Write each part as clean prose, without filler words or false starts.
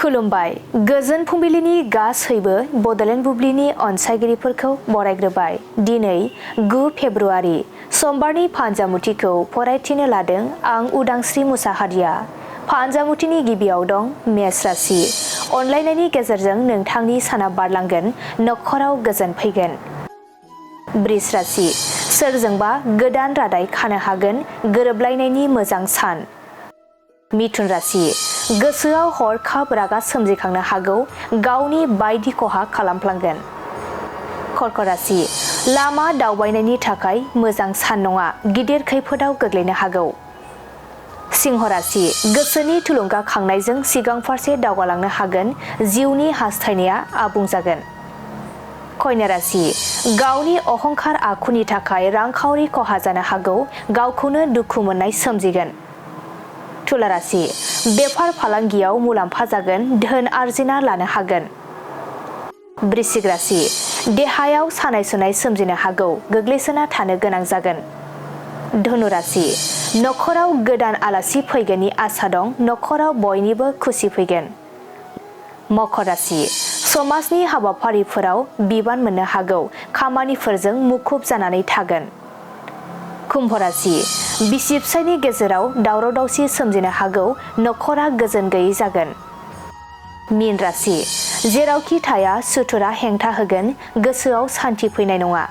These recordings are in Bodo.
खुलुमबाय गोजोन फुंबिलिनि गासैबो बडलेण्ड बुब्लिनि अनसायगिरिफोरखौ बरायग्रोबाय। दिनै 9 फेब्रुआरि समबारनि फानजामुथिखौ फरायथिनो लादों आं उदांस्रि मुसाहारिया। फानजामुथिनि गिबियाव दं मेष राशि। अनलायनायनि गेजेरजों नोंथांनि साना बारलांगोन, नखराव गोजोन फैगोन। बृष राशि। सोरजोंबा गोदान रादाय खानो हागोन, गोरोबलायनायनि मोजां सान। मिथुन राशि। गोसोआव हरखाब रागा सोमजिखांनो हागौ, गावनि बायदि खहा खालामफ्लांगोन। कर्क राशि। लामा दावबायनायनि थाखाय मोजां सान नङा, गिदिर खैफोदाव गोग्लैनो हागौ। सिंह राशि। गोसोनि थुलुंगाखांनायजों सिगां फारसे दावगालांनो हागोन, जिउनि हास्थायनाया आबुं जागोन। कन्या राशि। गावनि अहंखार आखुनि थाखाय रांखावरि खहा जानो हागौ, गावखौनो दुखु मोननाय सोमजिगोन। तुला राशि। बेफार फालांगियाव मुलाम्फा जागोन, धोन आरजिना लानो हागोन। वृश्चिक राशि। देहायाव सानाय सुनाय सोमजिनो हागौ, गोग्लैसोना थानो गोनां जागोन। धनु राशि। नखराव गोदान आलासि फैगोननि आसा दं, नखराव बयनिबो खुसि फैगोन। मकर राशि। समाजनि हाबाफारिफोराव बिबान मोननो हागौ, खामानिफोरजों मुखुब जानानै थागोन। कुम्भ राशि। बिसि फिसायनि गेजेराव दावराव दावसि सोमजिनो हागौ, नखरा गोजोन गैयै जागोन। मीन राशि। जेरावखि थाया सुथुरा हेंथा होगोन, गोसोआव सान्थि फैनाय नङा।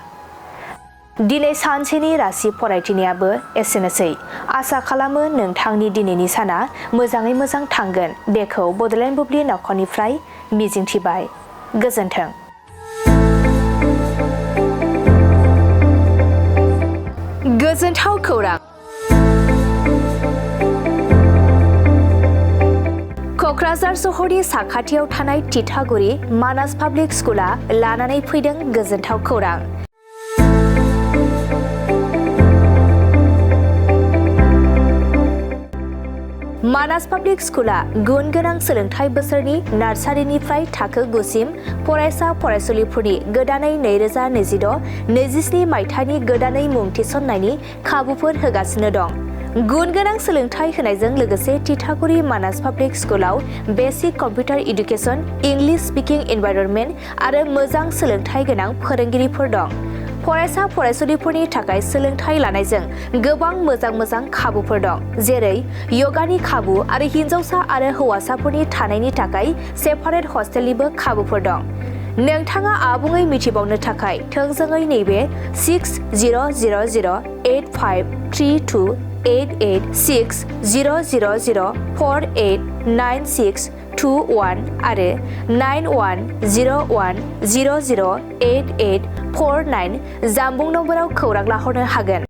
दिनै सानसेनि राशि फरायथिनायाबो एसेनोसै। आसा खालामो नोंथांनि दिनैनि साना मोजाङै मोजां थांगोन, बेखौ बडलेण्ड बुब्लि नखरनिफ्राय मिजिंथिबाय। गोजोन्थों। गोजोनथाव खौरां। कक्राझार सहरनि साखाथियाव थानाय तितागुरि मानास पाब्लिक स्कुला लानानै फैदों गोजोनथाव खौरां। मानास पाब्लिक स्कुला गुन गोनां सोलोंथाइ बोसोरनि नार्सारिनिफ्राय थाखो 9 सिम फरायसा फरायसुलिफोरनि गोदानै 2026-27 मायथाइनि गोदानै मुं थिसननायनि खाबुफोर होगासिनो दं। गुन गोनां सोलोंथाइ होनायजों लोगोसे तितागुरि मानास पाब्लिक स्कुलाव basic computer education, English speaking environment आरो मोजां सोलोंथाइ गोनां फोरोंगिरिफोर दं। फरायसा फरायसुलिफोरनि थाखाय सोलोंथाइ लानायजों गोबां मोजां खाबुफोर दं, जेरै यगानि खाबु आरो हिन्जावसा आरो हौवासाफोरनि थानायनि थाखाय सेपारेट हस्टेलनिबो खाबुफोर दं। नोंथाङा आबुङै मिथिबावनो थाखाय थोंजोङै नैबे 600083286000489621 आरो 9101008849 जानबुं नम्बराव खौरां लाहरनो हागोन।